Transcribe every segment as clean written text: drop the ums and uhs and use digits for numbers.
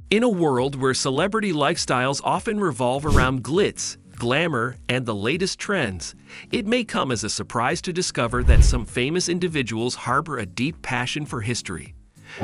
In a world where celebrity lifestyles often revolve around glitz, glamour, and the latest trends, it may come as a surprise to discover that some famous individuals harbor a deep passion for history.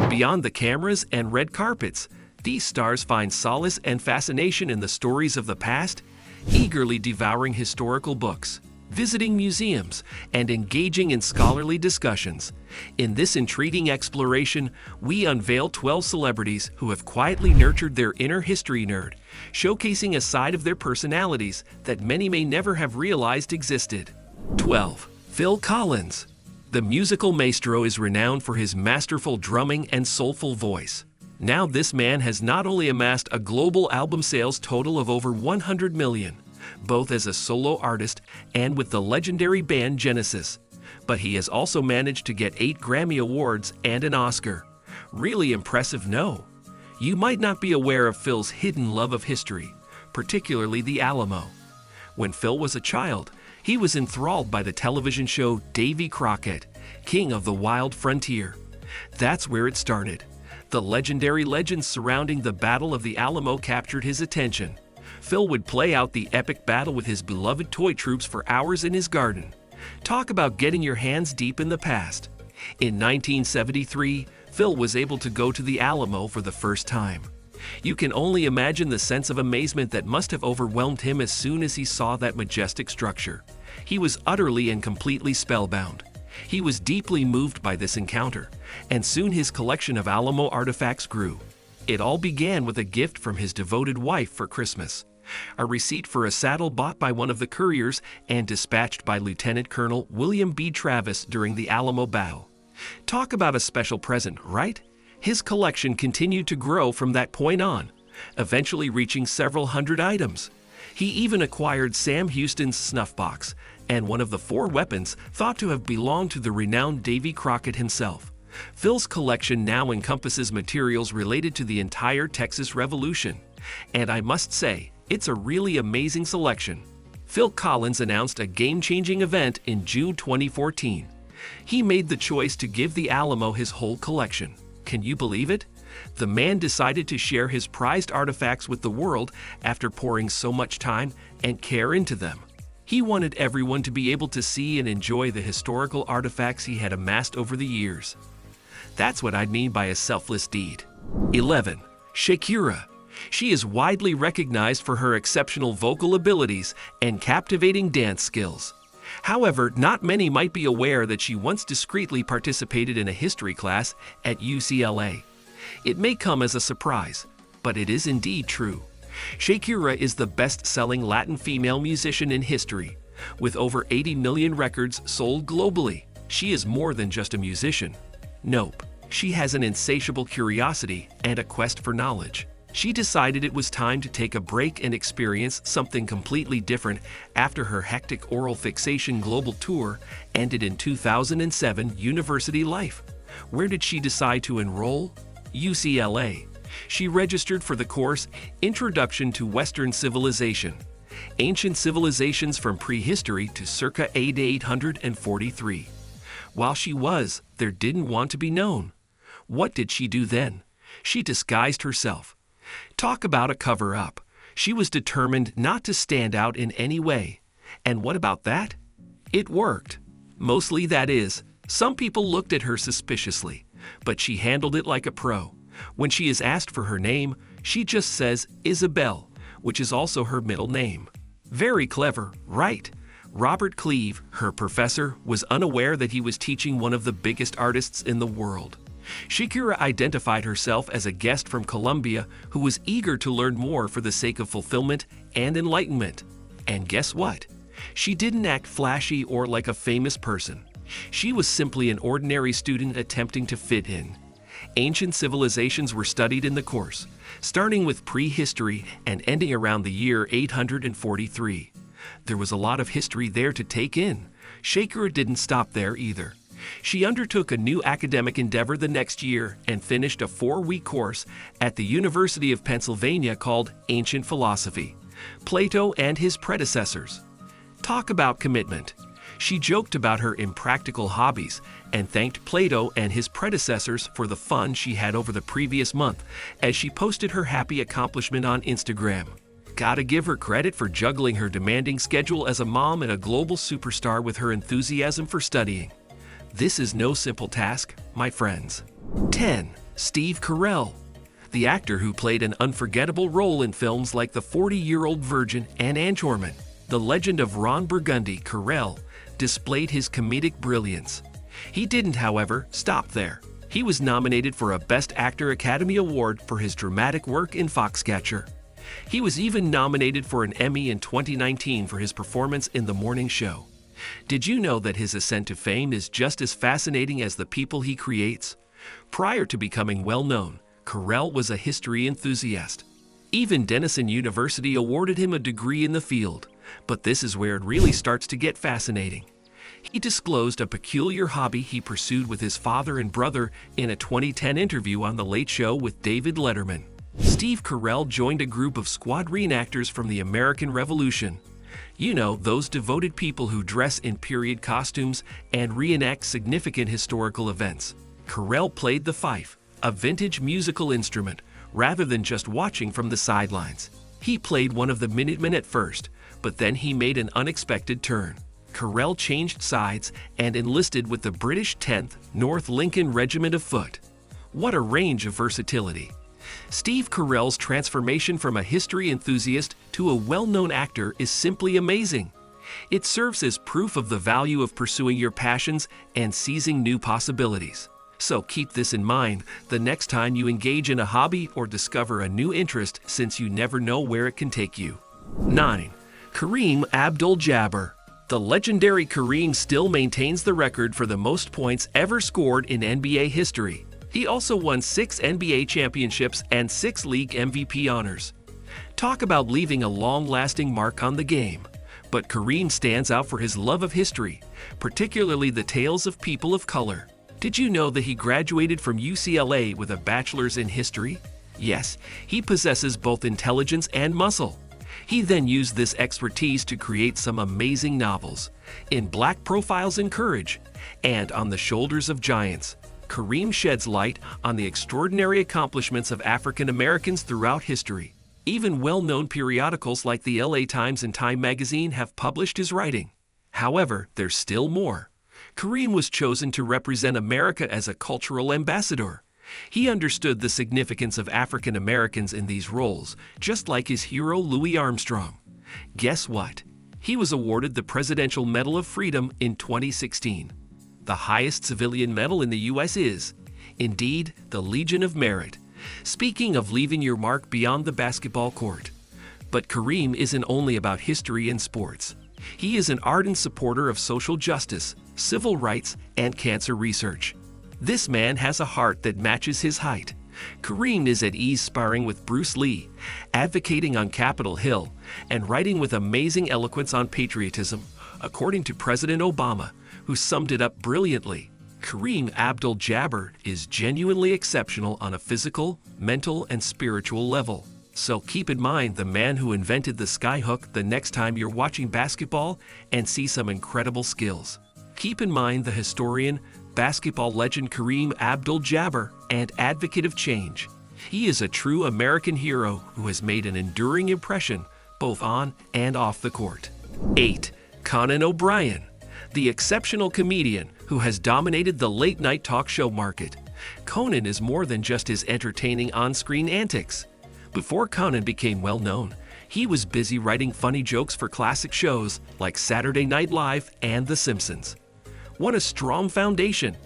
Beyond the cameras and red carpets, these stars find solace and fascination in the stories of the past, eagerly devouring historical books, visiting museums, and engaging in scholarly discussions. In this intriguing exploration, we unveil 12 celebrities who have quietly nurtured their inner history nerd, showcasing a side of their personalities that many may never have realized existed. 12. Phil Collins. The musical maestro is renowned for his masterful drumming and soulful voice. Now this man has not only amassed a global album sales total of over 100 million, both as a solo artist and with the legendary band Genesis, but he has also managed to get 8 Grammy Awards and an Oscar. Really impressive, no? You might not be aware of Phil's hidden love of history, particularly the Alamo. When Phil was a child, he was enthralled by the television show Davy Crockett, King of the Wild Frontier. That's where it started. The legendary legends surrounding the Battle of the Alamo captured his attention. Phil would play out the epic battle with his beloved toy troops for hours in his garden. Talk about getting your hands deep in the past. In 1973, Phil was able to go to the Alamo for the first time. You can only imagine the sense of amazement that must have overwhelmed him as soon as he saw that majestic structure. He was utterly and completely spellbound. He was deeply moved by this encounter, and soon his collection of Alamo artifacts grew. It all began with a gift from his devoted wife for Christmas. A receipt for a saddle bought by one of the couriers and dispatched by Lieutenant Colonel William B. Travis during the Alamo Battle. Talk about a special present, right? His collection continued to grow from that point on, eventually reaching several hundred items. He even acquired Sam Houston's snuff box and one of the 4 weapons thought to have belonged to the renowned Davy Crockett himself. Phil's collection now encompasses materials related to the entire Texas Revolution, and I must say, it's a really amazing selection. Phil Collins announced a game-changing event in June 2014. He made the choice to give the Alamo his whole collection. Can you believe it? The man decided to share his prized artifacts with the world after pouring so much time and care into them. He wanted everyone to be able to see and enjoy the historical artifacts he had amassed over the years. That's what I mean by a selfless deed. 11. Shakira. She is widely recognized for her exceptional vocal abilities and captivating dance skills. However, not many might be aware that she once discreetly participated in a history class at UCLA. It may come as a surprise, but it is indeed true. Shakira is the best-selling Latin female musician in history. With over 80 million records sold globally, she is more than just a musician. Nope, she has an insatiable curiosity and a quest for knowledge. She decided it was time to take a break and experience something completely different after her hectic oral fixation global tour ended in 2007 university life. Where did she decide to enroll? UCLA. She registered for the course Introduction to Western Civilization, Ancient Civilizations from Prehistory to circa AD 843. While she was there, didn't want to be known. What did she do then? She disguised herself. Talk about a cover-up. She was determined not to stand out in any way. And what about that? It worked. Mostly, that is. Some people looked at her suspiciously, but she handled it like a pro. When she is asked for her name, she just says Isabel, which is also her middle name. Very clever, right? Robert Cleave, her professor, was unaware that he was teaching one of the biggest artists in the world. Shakira identified herself as a guest from Colombia who was eager to learn more for the sake of fulfillment and enlightenment. And guess what? She didn't act flashy or like a famous person. She was simply an ordinary student attempting to fit in. Ancient civilizations were studied in the course, starting with prehistory and ending around the year 843. There was a lot of history there to take in. Shakira didn't stop there either. She undertook a new academic endeavor the next year and finished a 4-week course at the University of Pennsylvania called Ancient Philosophy, Plato and his predecessors. Talk about commitment. She joked about her impractical hobbies and thanked Plato and his predecessors for the fun she had over the previous month as she posted her happy accomplishment on Instagram. Gotta give her credit for juggling her demanding schedule as a mom and a global superstar with her enthusiasm for studying. This is no simple task, my friends. 10. Steve Carell. The actor who played an unforgettable role in films like The 40-Year-Old Virgin and Anchorman, the legend of Ron Burgundy, Carell displayed his comedic brilliance. He didn't, however, stop there. He was nominated for a Best Actor Academy Award for his dramatic work in Foxcatcher. He was even nominated for an Emmy in 2019 for his performance in The Morning Show. Did you know that his ascent to fame is just as fascinating as the people he creates? Prior to becoming well-known, Carell was a history enthusiast. Even Denison University awarded him a degree in the field. But this is where it really starts to get fascinating. He disclosed a peculiar hobby he pursued with his father and brother in a 2010 interview on The Late Show with David Letterman. Steve Carell joined a group of squad reenactors from the American Revolution. You know, those devoted people who dress in period costumes and reenact significant historical events. Carell played the fife, a vintage musical instrument, rather than just watching from the sidelines. He played one of the Minutemen at first, but then he made an unexpected turn. Carell changed sides and enlisted with the British 10th North Lincoln Regiment of Foot. What a range of versatility! Steve Carell's transformation from a history enthusiast to a well-known actor is simply amazing. It serves as proof of the value of pursuing your passions and seizing new possibilities. So keep this in mind the next time you engage in a hobby or discover a new interest, since you never know where it can take you. 9. Kareem Abdul-Jabbar. The legendary Kareem still maintains the record for the most points ever scored in NBA history. He also won 6 NBA championships and 6 league MVP honors. Talk about leaving a long-lasting mark on the game. But Kareem stands out for his love of history, particularly the tales of people of color. Did you know that he graduated from UCLA with a bachelor's in history? Yes, he possesses both intelligence and muscle. He then used this expertise to create some amazing novels, In Black Profiles and Courage, and On the Shoulders of Giants. Kareem sheds light on the extraordinary accomplishments of African Americans throughout history. Even well-known periodicals like the LA Times and Time magazine have published his writing. However, there's still more. Kareem was chosen to represent America as a cultural ambassador. He understood the significance of African Americans in these roles, just like his hero Louis Armstrong. Guess what? He was awarded the Presidential Medal of Freedom in 2016. The highest civilian medal in the U.S. is, indeed, the Legion of Merit. Speaking of leaving your mark beyond the basketball court. But Kareem isn't only about history and sports. He is an ardent supporter of social justice, civil rights, and cancer research. This man has a heart that matches his height. Kareem is at ease sparring with Bruce Lee, advocating on Capitol Hill, and writing with amazing eloquence on patriotism, according to President Obama, who summed it up brilliantly. Kareem Abdul-Jabbar is genuinely exceptional on a physical, mental, and spiritual level. So keep in mind the man who invented the skyhook the next time you're watching basketball and see some incredible skills. Keep in mind the historian, basketball legend Kareem Abdul-Jabbar, and advocate of change. He is a true American hero who has made an enduring impression both on and off the court. 8. Conan O'Brien. The exceptional comedian who has dominated the late-night talk show market. Conan is more than just his entertaining on-screen antics. Before Conan became well-known, he was busy writing funny jokes for classic shows like Saturday Night Live and The Simpsons. What a strong foundation!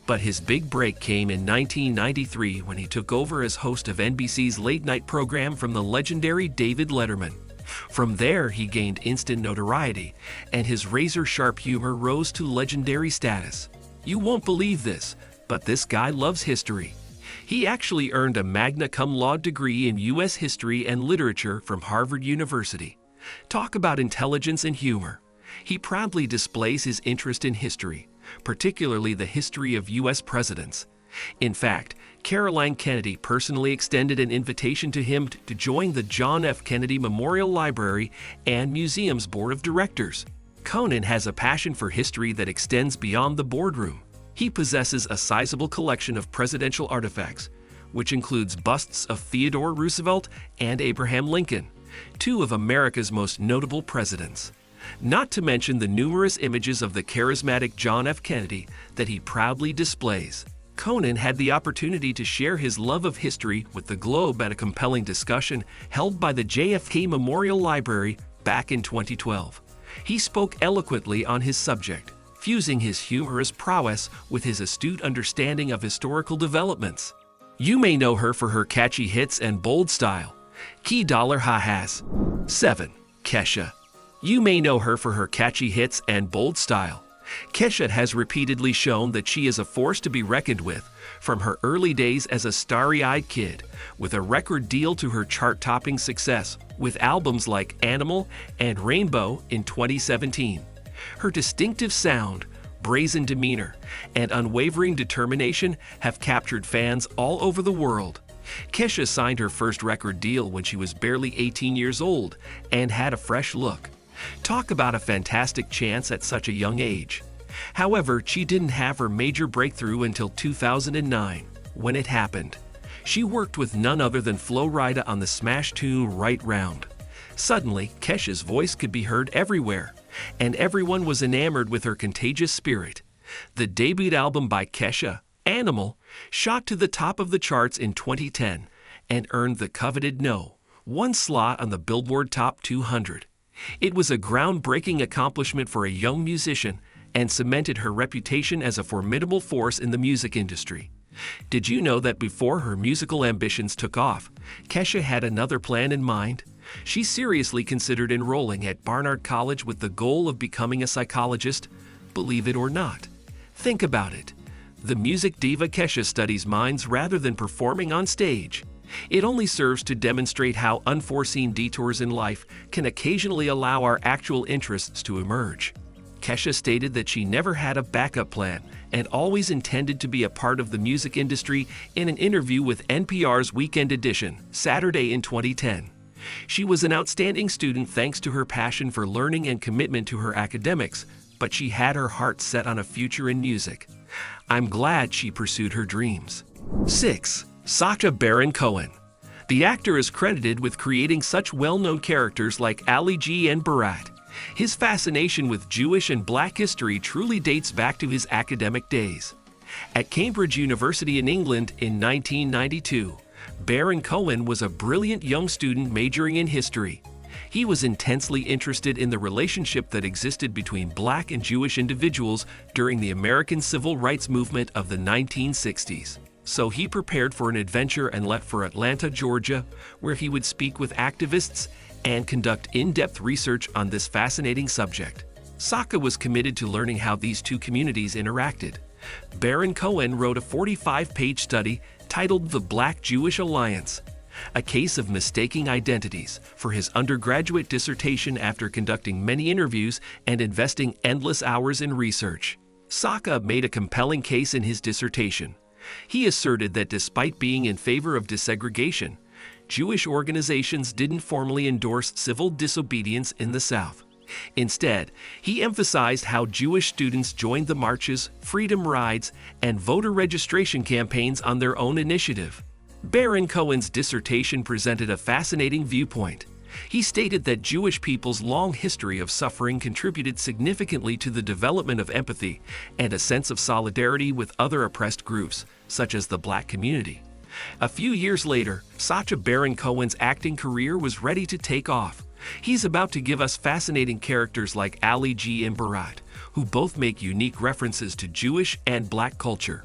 But his big break came in 1993 when he took over as host of NBC's late-night program from the legendary David Letterman. From there, he gained instant notoriety, and his razor-sharp humor rose to legendary status. You won't believe this, but this guy loves history. He actually earned a magna cum laude degree in U.S. history and literature from Harvard University. Talk about intelligence and humor. He proudly displays his interest in history, particularly the history of U.S. presidents. In fact, Caroline Kennedy personally extended an invitation to him to join the John F. Kennedy Memorial Library and Museum's Board of Directors. Cohen has a passion for history that extends beyond the boardroom. He possesses a sizable collection of presidential artifacts, which includes busts of Theodore Roosevelt and Abraham Lincoln, two of America's most notable presidents. Not to mention the numerous images of the charismatic John F. Kennedy that he proudly displays. Cohen had the opportunity to share his love of history with the globe at a compelling discussion held by the JFK Memorial Library back in 2012. He spoke eloquently on his subject, fusing his humorous prowess with his astute understanding of historical developments. You may know her for her catchy hits and bold style. Key dollar ha-has. 7. Kesha. You may know her for her catchy hits and bold style. Kesha has repeatedly shown that she is a force to be reckoned with, from her early days as a starry-eyed kid, with a record deal to her chart-topping success with albums like Animal and Rainbow in 2017. Her distinctive sound, brazen demeanor, and unwavering determination have captured fans all over the world. Kesha signed her first record deal when she was barely 18 years old and had a fresh look. Talk about a fantastic chance at such a young age. However, she didn't have her major breakthrough until 2009, when it happened. She worked with none other than Flo Rida on the smash tune Right Round. Suddenly, Kesha's voice could be heard everywhere, and everyone was enamored with her contagious spirit. The debut album by Kesha, Animal, shot to the top of the charts in 2010 and earned the coveted #1 slot on the Billboard Top 200. It was a groundbreaking accomplishment for a young musician and cemented her reputation as a formidable force in the music industry. Did you know that before her musical ambitions took off, Kesha had another plan in mind? She seriously considered enrolling at Barnard College with the goal of becoming a psychologist, believe it or not. Think about it. The music diva Kesha studies minds rather than performing on stage. It only serves to demonstrate how unforeseen detours in life can occasionally allow our actual interests to emerge. Kesha stated that she never had a backup plan and always intended to be a part of the music industry in an interview with NPR's Weekend Edition, Saturday in 2010. She was an outstanding student thanks to her passion for learning and commitment to her academics, but she had her heart set on a future in music. I'm glad she pursued her dreams. 6. Sacha Baron Cohen. The actor is credited with creating such well-known characters like Ali G and Borat. His fascination with Jewish and Black history truly dates back to his academic days. At Cambridge University in England in 1992, Baron Cohen was a brilliant young student majoring in history. He was intensely interested in the relationship that existed between Black and Jewish individuals during the American Civil Rights Movement of the 1960s. So he prepared for an adventure and left for Atlanta, Georgia, where he would speak with activists and conduct in-depth research on this fascinating subject. Sacha was committed to learning how these two communities interacted. Baron Cohen wrote a 45-page study titled The Black-Jewish Alliance, a case of mistaking identities, for his undergraduate dissertation after conducting many interviews and investing endless hours in research. Sacha made a compelling case in his dissertation. He asserted that despite being in favor of desegregation, Jewish organizations didn't formally endorse civil disobedience in the South. Instead, he emphasized how Jewish students joined the marches, freedom rides, and voter registration campaigns on their own initiative. Baron Cohen's dissertation presented a fascinating viewpoint. He stated that Jewish people's long history of suffering contributed significantly to the development of empathy and a sense of solidarity with other oppressed groups, such as the Black community. A few years later, Sacha Baron Cohen's acting career was ready to take off. He's about to give us fascinating characters like Ali G and Borat, who both make unique references to Jewish and Black culture.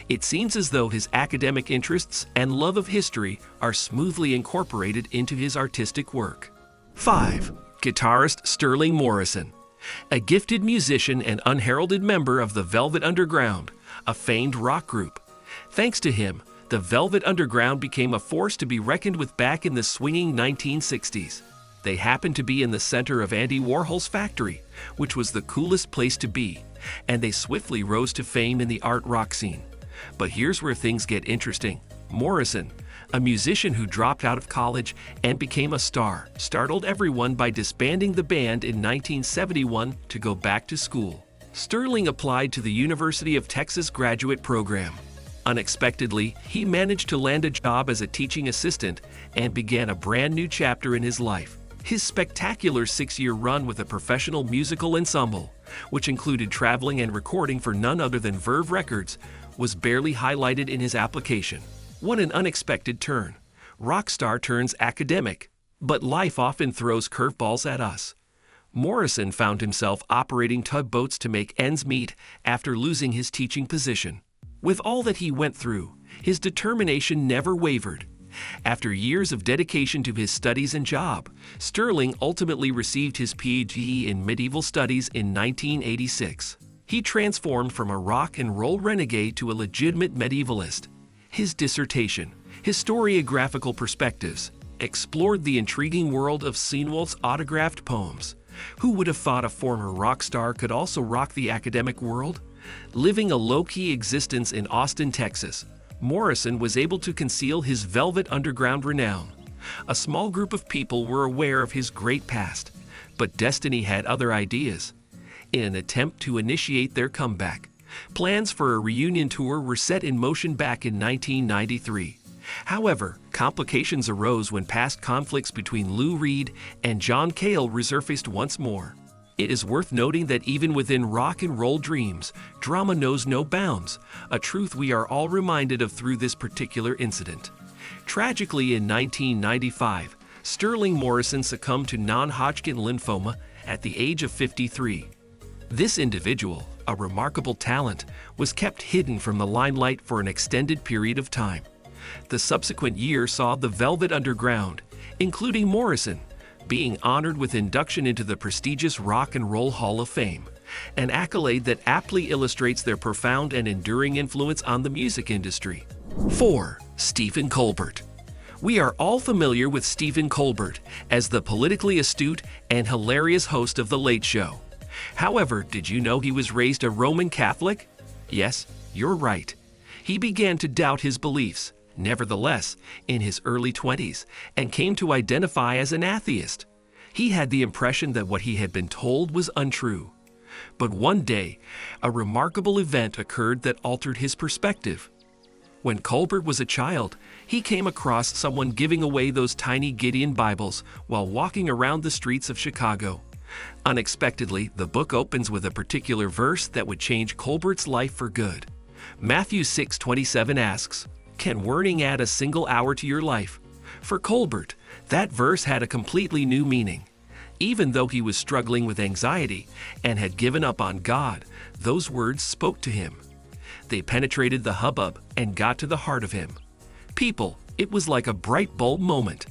It seems as though his academic interests and love of history are smoothly incorporated into his artistic work. 5. Guitarist Sterling Morrison. A gifted musician and unheralded member of the Velvet Underground, a famed rock group. Thanks to him, the Velvet Underground became a force to be reckoned with back in the swinging 1960s. They happened to be in the center of Andy Warhol's factory, which was the coolest place to be, and they swiftly rose to fame in the art rock scene. But here's where things get interesting. Morrison, a musician who dropped out of college and became a star, startled everyone by disbanding the band in 1971 to go back to school. Sterling applied to the University of Texas graduate program. Unexpectedly, he managed to land a job as a teaching assistant and began a brand new chapter in his life. His spectacular 6-year run with a professional musical ensemble, which included traveling and recording for none other than Verve Records, was barely highlighted in his application. What an unexpected turn. Rockstar turns academic, but life often throws curveballs at us. Morrison found himself operating tugboats to make ends meet after losing his teaching position. With all that he went through, his determination never wavered. After years of dedication to his studies and job, Sterling ultimately received his Ph.D. in medieval studies in 1986. He transformed from a rock and roll renegade to a legitimate medievalist. His dissertation, Historiographical Perspectives, explored the intriguing world of Seinwald's autographed poems. Who would have thought a former rock star could also rock the academic world? Living a low-key existence in Austin, Texas, Morrison was able to conceal his Velvet Underground renown. A small group of people were aware of his great past, but destiny had other ideas. In an attempt to initiate their comeback, plans for a reunion tour were set in motion back in 1993. However, complications arose when past conflicts between Lou Reed and John Cale resurfaced once more. It is worth noting that even within rock and roll dreams, drama knows no bounds, a truth we are all reminded of through this particular incident. Tragically, in 1995, Sterling Morrison succumbed to non-Hodgkin lymphoma at the age of 53. This individual, a remarkable talent, was kept hidden from the limelight for an extended period of time. The subsequent year saw the Velvet Underground, including Morrison, being honored with induction into the prestigious Rock and Roll Hall of Fame, an accolade that aptly illustrates their profound and enduring influence on the music industry. 4. Stephen Colbert. We are all familiar with Stephen Colbert as the politically astute and hilarious host of The Late Show. However, did you know he was raised a Roman Catholic? Yes, you're right. He began to doubt his beliefs, nevertheless, in his early 20s, and came to identify as an atheist. He had the impression that what he had been told was untrue. But one day, a remarkable event occurred that altered his perspective. When Colbert was a child, he came across someone giving away those tiny Gideon Bibles while walking around the streets of Chicago. Unexpectedly, the book opens with a particular verse that would change Colbert's life for good. Matthew 6:27 asks, "Can wording add a single hour to your life?" For Colbert, that verse had a completely new meaning. Even though he was struggling with anxiety and had given up on God, those words spoke to him. They penetrated the hubbub and got to the heart of him. People, it was like a bright bulb moment.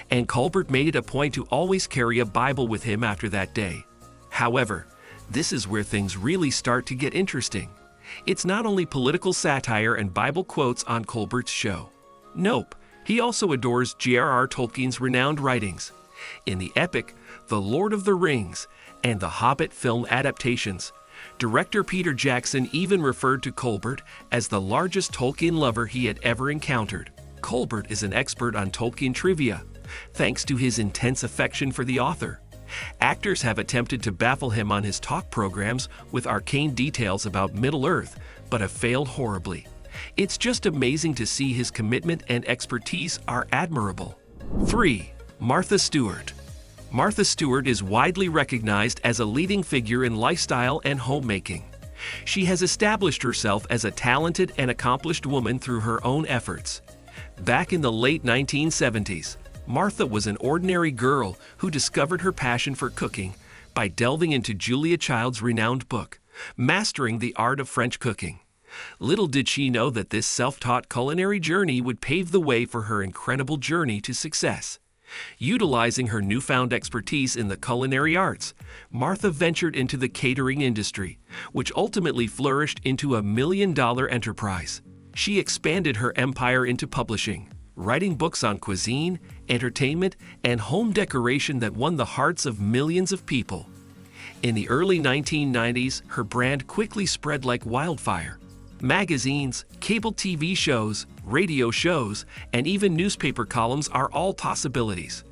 And Colbert made it a point to always carry a Bible with him after that day. However, this is where things really start to get interesting. It's not only political satire and Bible quotes on Colbert's show. Nope, he also adores J.R.R. Tolkien's renowned writings. In the epic The Lord of the Rings and the Hobbit film adaptations, director Peter Jackson even referred to Colbert as the largest Tolkien lover he had ever encountered. Colbert is an expert on Tolkien trivia, thanks to his intense affection for the author. Actors have attempted to baffle him on his talk programs with arcane details about Middle-earth, but have failed horribly. It's just amazing to see his commitment and expertise are admirable. 3. Martha Stewart. Martha Stewart is widely recognized as a leading figure in lifestyle and homemaking. She has established herself as a talented and accomplished woman through her own efforts. Back in the late 1970s, Martha was an ordinary girl who discovered her passion for cooking by delving into Julia Child's renowned book, Mastering the Art of French Cooking. Little did she know that this self-taught culinary journey would pave the way for her incredible journey to success. Utilizing her newfound expertise in the culinary arts, Martha ventured into the catering industry, which ultimately flourished into a million-dollar enterprise. She expanded her empire into publishing, writing books on cuisine, entertainment, and home decoration that won the hearts of millions of people. In the early 1990s, her brand quickly spread like wildfire. Magazines, cable TV shows, radio shows, and even newspaper columns are all possibilities.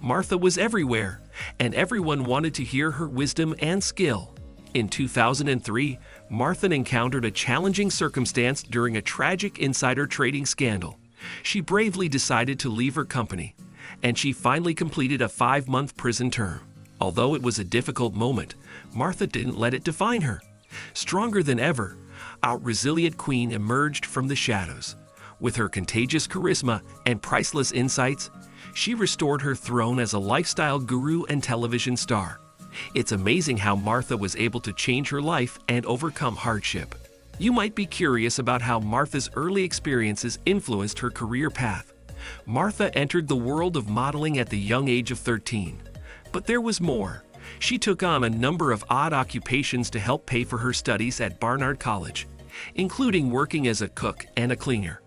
Martha was everywhere, and everyone wanted to hear her wisdom and skill. In 2003, Martha encountered a challenging circumstance during a tragic insider trading scandal. She bravely decided to leave her company, and she finally completed a 5-month prison term. Although it was a difficult moment, Martha didn't let it define her. Stronger than ever, our resilient queen emerged from the shadows. With her contagious charisma and priceless insights, she restored her throne as a lifestyle guru and television star. It's amazing how Martha was able to change her life and overcome hardship. You might be curious about how Martha's early experiences influenced her career path. Martha entered the world of modeling at the young age of 13. But there was more. She took on a number of odd occupations to help pay for her studies at Barnard College, including working as a cook and a cleaner.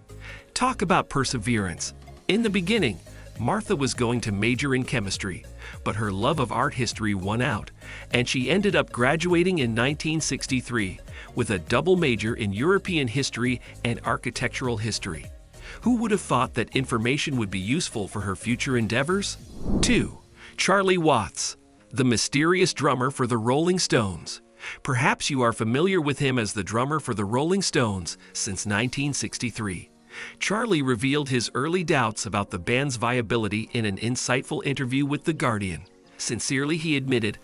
Talk about perseverance. In the beginning, Martha was going to major in chemistry, but her love of art history won out, and she ended up graduating in 1963 with a double major in European history and architectural history. Who would have thought that information would be useful for her future endeavors? 2. Charlie Watts, the mysterious drummer for the Rolling Stones. Perhaps you are familiar with him as the drummer for the Rolling Stones since 1963. Charlie revealed his early doubts about the band's viability in an insightful interview with The Guardian. Sincerely, he admitted,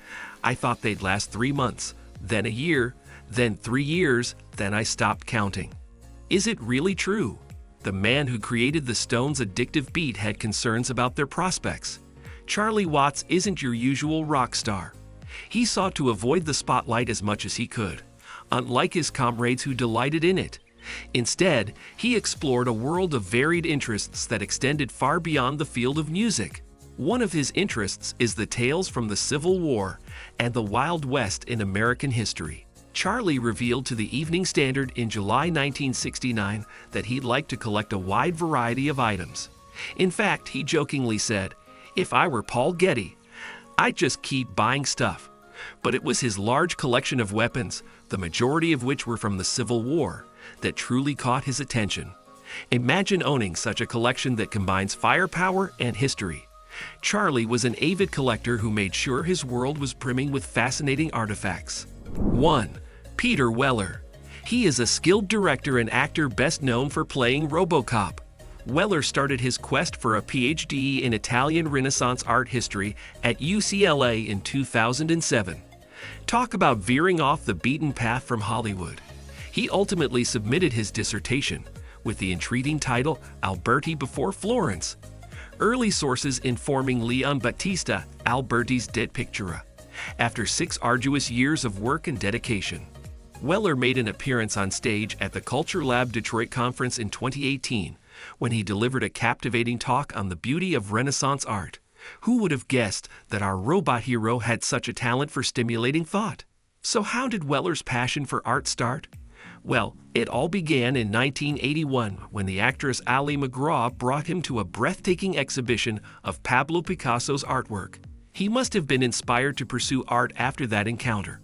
"I thought they'd last 3 months, then a year, then 3 years, then I stopped counting." Is it really true? The man who created the Stones' addictive beat had concerns about their prospects. Charlie Watts isn't your usual rock star. He sought to avoid the spotlight as much as he could, unlike his comrades who delighted in it. Instead, he explored a world of varied interests that extended far beyond the field of music. One of his interests is the tales from the Civil War and the Wild West in American history. Charlie revealed to the Evening Standard in July 1969 that he'd like to collect a wide variety of items. In fact, he jokingly said, "If I were Paul Getty, I'd just keep buying stuff." But it was his large collection of weapons, the majority of which were from the Civil War, that truly caught his attention. Imagine owning such a collection that combines firepower and history. Charlie was an avid collector who made sure his world was brimming with fascinating artifacts. 1. Peter Weller. He is a skilled director and actor best known for playing RoboCop. Weller started his quest for a PhD in Italian Renaissance art history at UCLA in 2007. Talk about veering off the beaten path from Hollywood. He ultimately submitted his dissertation with the intriguing title Alberti Before Florence. Early sources informing Leon Battista Alberti's De Pictura. After 6 arduous years of work and dedication, Weller made an appearance on stage at the Culture Lab Detroit conference in 2018 when he delivered a captivating talk on the beauty of Renaissance art. Who would have guessed that our robot hero had such a talent for stimulating thought? So how did Weller's passion for art start? Well, it all began in 1981 when the actress Ali MacGraw brought him to a breathtaking exhibition of Pablo Picasso's artwork. He must have been inspired to pursue art after that encounter.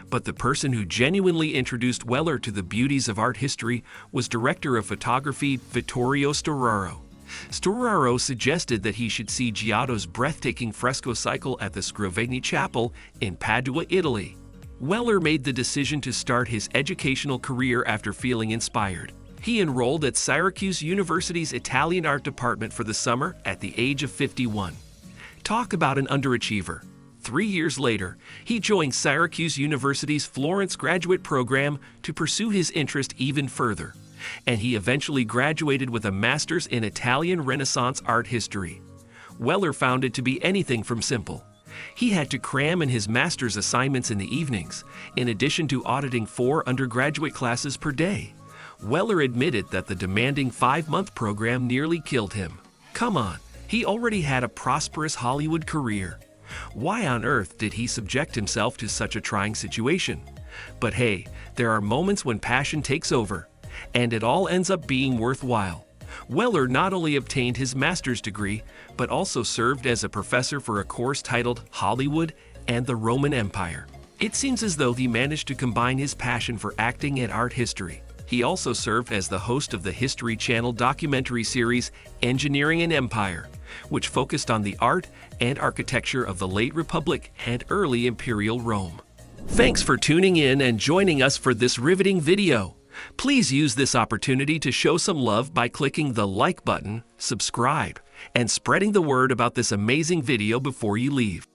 But the person who genuinely introduced Weller to the beauties of art history was director of photography Vittorio Storaro. Storaro suggested that he should see Giotto's breathtaking fresco cycle at the Scrovegni Chapel in Padua, Italy. Weller made the decision to start his educational career after feeling inspired. He enrolled at Syracuse University's Italian art department for the summer at the age of 51. Talk about an underachiever. 3 years later, he joined Syracuse University's Florence graduate program to pursue his interest even further, and he eventually graduated with a master's in Italian Renaissance art history. Weller found it to be anything from simple. He had to cram in his master's assignments in the evenings, in addition to auditing 4 undergraduate classes per day. Weller admitted that the demanding 5-month program nearly killed him. Come on, he already had a prosperous Hollywood career. Why on earth did he subject himself to such a trying situation? But hey, there are moments when passion takes over, and it all ends up being worthwhile. Weller not only obtained his master's degree, but also served as a professor for a course titled Hollywood and the Roman Empire. It seems as though he managed to combine his passion for acting and art history. He also served as the host of the History Channel documentary series Engineering an Empire, which focused on the art and architecture of the late Republic and early Imperial Rome. Thanks for tuning in and joining us for this riveting video. Please use this opportunity to show some love by clicking the like button, subscribe, and spreading the word about this amazing video before you leave.